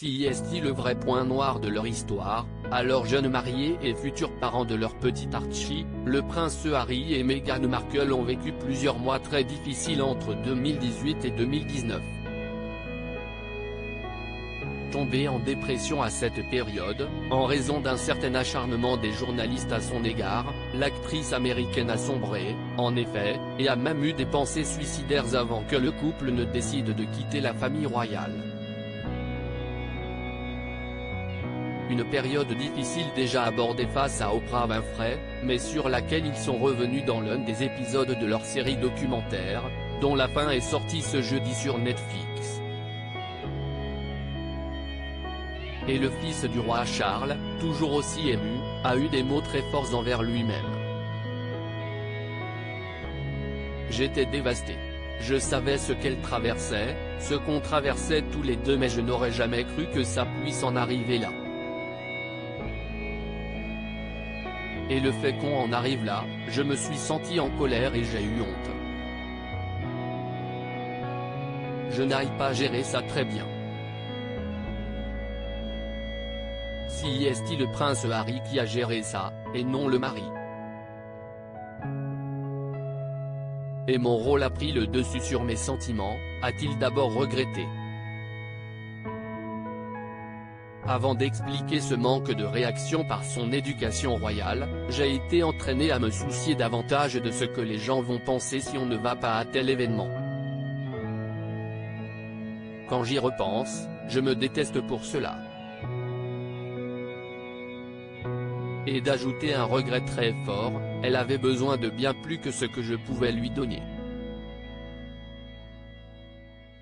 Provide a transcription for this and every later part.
Si est-il le vrai point noir de leur histoire, alors jeunes mariés et futurs parents de leur petit Archie, le prince Harry et Meghan Markle ont vécu plusieurs mois très difficiles entre 2018 et 2019. Tombée en dépression à cette période, en raison d'un certain acharnement des journalistes à son égard, l'actrice américaine a sombré, en effet, et a même eu des pensées suicidaires avant que le couple ne décide de quitter la famille royale. Une période difficile déjà abordée face à Oprah Winfrey, mais sur laquelle ils sont revenus dans l'un des épisodes de leur série documentaire, dont la fin est sortie ce jeudi sur Netflix. Et le fils du roi Charles, toujours aussi ému, a eu des mots très forts envers lui-même. J'étais dévasté. Je savais ce qu'elle traversait, ce qu'on traversait tous les deux, mais je n'aurais jamais cru que ça puisse en arriver là. Et le fait qu'on en arrive là, je me suis senti en colère et j'ai eu honte. Je n'arrive pas à gérer ça très bien. Si est-il le prince Harry qui a géré ça, et non le mari? Et mon rôle a pris le dessus sur mes sentiments, a-t-il d'abord regretté. Avant d'expliquer ce manque de réaction par son éducation royale, j'ai été entraîné à me soucier davantage de ce que les gens vont penser si on ne va pas à tel événement. Quand j'y repense, je me déteste pour cela. Et d'ajouter un regret très fort, elle avait besoin de bien plus que ce que je pouvais lui donner.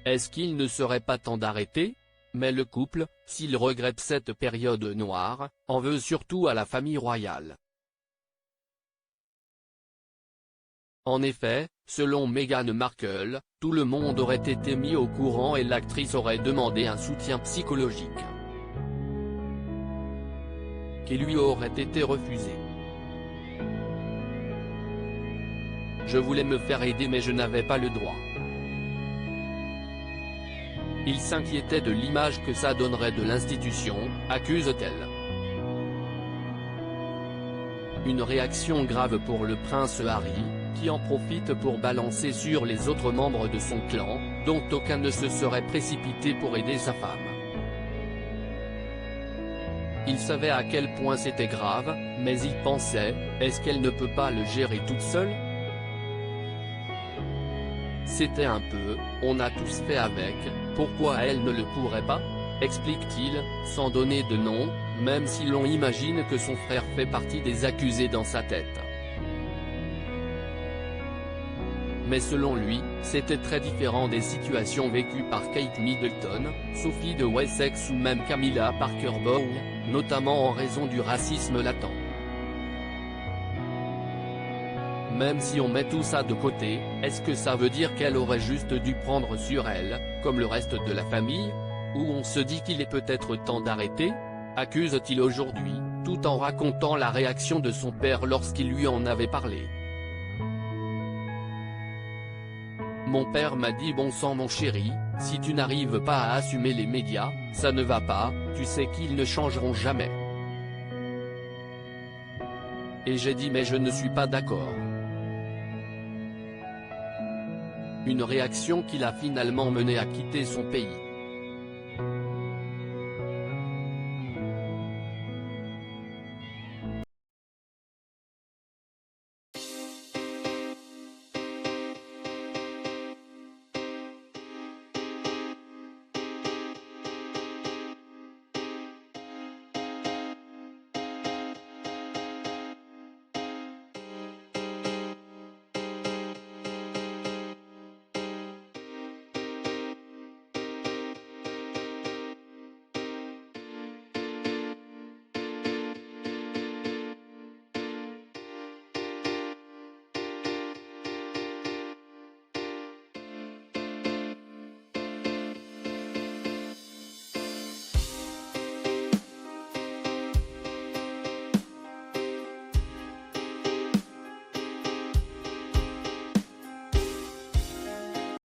Est-ce qu'il ne serait pas temps d'arrêter? Mais le couple, s'il regrette cette période noire, en veut surtout à la famille royale. En effet, selon Meghan Markle, tout le monde aurait été mis au courant et l'actrice aurait demandé un soutien psychologique, qui lui aurait été refusé. Je voulais me faire aider mais je n'avais pas le droit. Il s'inquiétait de l'image que ça donnerait de l'institution, accuse-t-elle. Une réaction grave pour le prince Harry, qui en profite pour balancer sur les autres membres de son clan, dont aucun ne se serait précipité pour aider sa femme. Il savait à quel point c'était grave, mais il pensait, est-ce qu'elle ne peut pas le gérer toute seule? C'était un peu, on a tous fait avec, pourquoi elle ne le pourrait pas, explique-t-il, sans donner de nom, même si l'on imagine que son frère fait partie des accusés dans sa tête. Mais selon lui, c'était très différent des situations vécues par Kate Middleton, Sophie de Wessex ou même Camilla Parker Bowles, notamment en raison du racisme latent. Même si on met tout ça de côté, est-ce que ça veut dire qu'elle aurait juste dû prendre sur elle, comme le reste de la famille? Ou on se dit qu'il est peut-être temps d'arrêter? Accuse-t-il aujourd'hui, tout en racontant la réaction de son père lorsqu'il lui en avait parlé. Mon père m'a dit bon sang mon chéri, si tu n'arrives pas à assumer les médias, ça ne va pas, tu sais qu'ils ne changeront jamais. Et j'ai dit mais je ne suis pas d'accord. Une réaction qui l'a finalement mené à quitter son pays.